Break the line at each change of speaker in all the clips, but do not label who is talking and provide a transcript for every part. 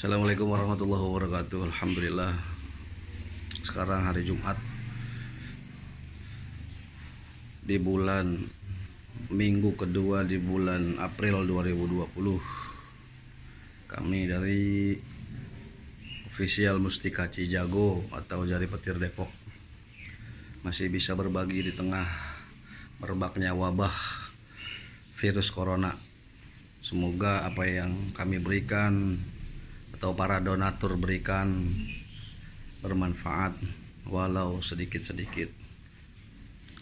Assalamualaikum warahmatullahi wabarakatuh. Alhamdulillah, sekarang hari Jumat di bulan minggu kedua di bulan April 2020. Kami dari official Mustika Cijago atau Jari Petir Depok masih bisa berbagi di tengah merebaknya wabah virus corona. Semoga apa yang kami berikan atau para donatur berikan bermanfaat walau sedikit-sedikit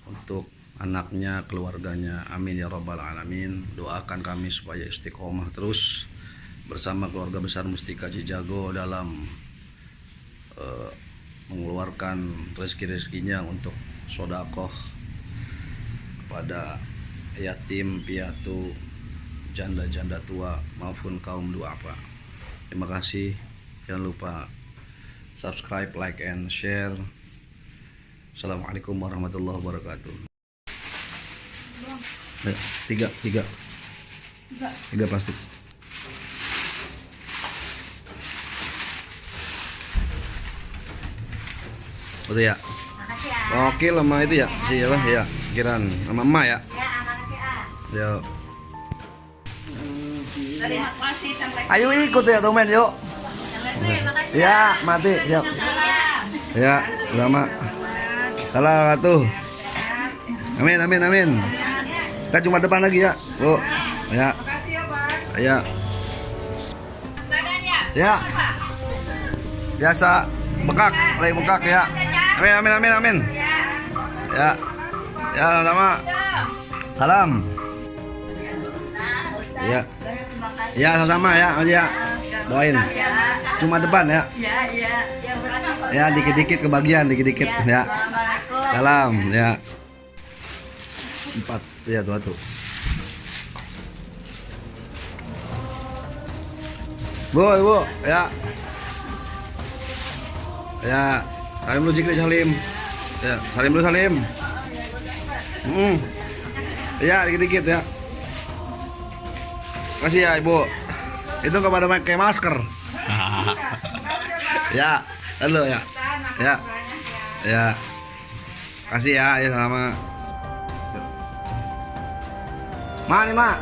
untuk anaknya, keluarganya. Amin ya rabbal alamin. Doakan kami supaya istiqomah terus bersama keluarga besar Mustika Cijago dalam mengeluarkan rezeki-rezekinya untuk sodakoh kepada yatim piatu, janda-janda tua maupun kaum duafa. Terima kasih. Jangan lupa subscribe, like, and share. Assalamualaikum warahmatullahi wabarakatuh. Tiga plastik. Betul ya?
Makasih ya.
Oke, lama itu ya? Siapa? Ya, kiraan sama emak ya?
Ya, makasih ya.
Yuk.
Terima kasih sampai.
Ayo ikut ya temen yuk. Ya, mati siap. Ya, lama. Salah tuh. Amin amin amin. Kita cuma depan lagi ya, Bu. Ya. Ya. Ya. Biasa bekak, lagi bekak ya. Amin amin amin amin. Ya. Ya, sama. Salam. Ya. Ya, sama-sama ya, ya. Doain. Cuma depan ya. Ya, dikit-dikit kebagian, dikit-dikit ya. Salam ya. 4 ya tuh. Bu, ya. Ya, salim dulu Jikri, salim. Ya, salim dulu salim. Ya, dikit-dikit ya. Kasih ya Ibu. Itu kepada pakai masker. Ya, halo ya. Ya. Ya. Kasih ya, ya sama. Mak nih, Mak.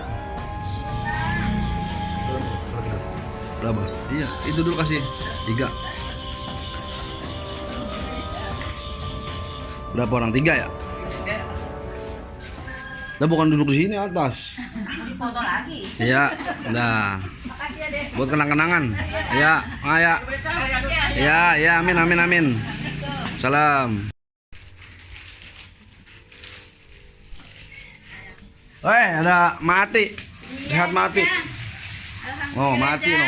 Berapa, Bos? Iya, itu dulu kasih. 3. Berapa orang? 3 ya? Lah bukan duduk di sini atas.
Foto lagi.
Iya, udah.
Makasih ya, Dek.
Buat kenang-kenangan. Ya, ya. Ya, ya, amin amin amin. Salam. Woi, ada mati. Sehat mati. Oh, mati no.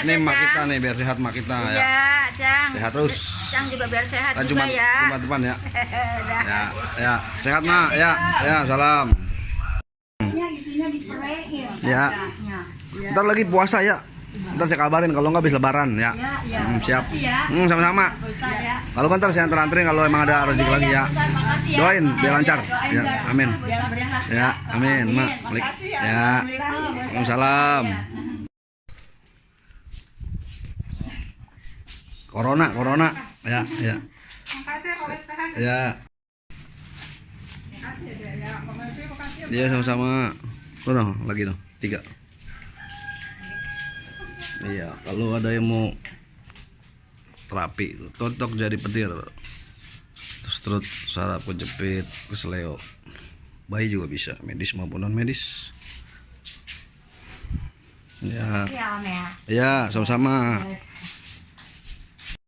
Ini mak kita nih biar sehat mak kita ya.
Iya, Cang.
Sehat terus.
Cang juga biar sehat
Ah,
juga ya.
Cuma depan ya.
Dah.
Ya, ya. Sehat mak. Ya, ya, salam. Ya. Ntar lagi puasa ya. Ntar saya kabarin kalau nggak habis lebaran ya. Siap. Sama-sama. Kalau ntar saya anterin kalau emang ada rezeki lagi ya. Doain biar lancar. Ya, amin. Ya, amin, Mak. Ya. Waalaikumsalam. Corona. Ya, ya. Ya. Iya, sama-sama. Tuh dong, lagi tuh. 3. Iya, kalau ada yang mau terapi, totok Jari Petir, terus saraf kejepit, kesleo, bayi juga bisa, medis maupun non medis. Ya, ya, sama-sama.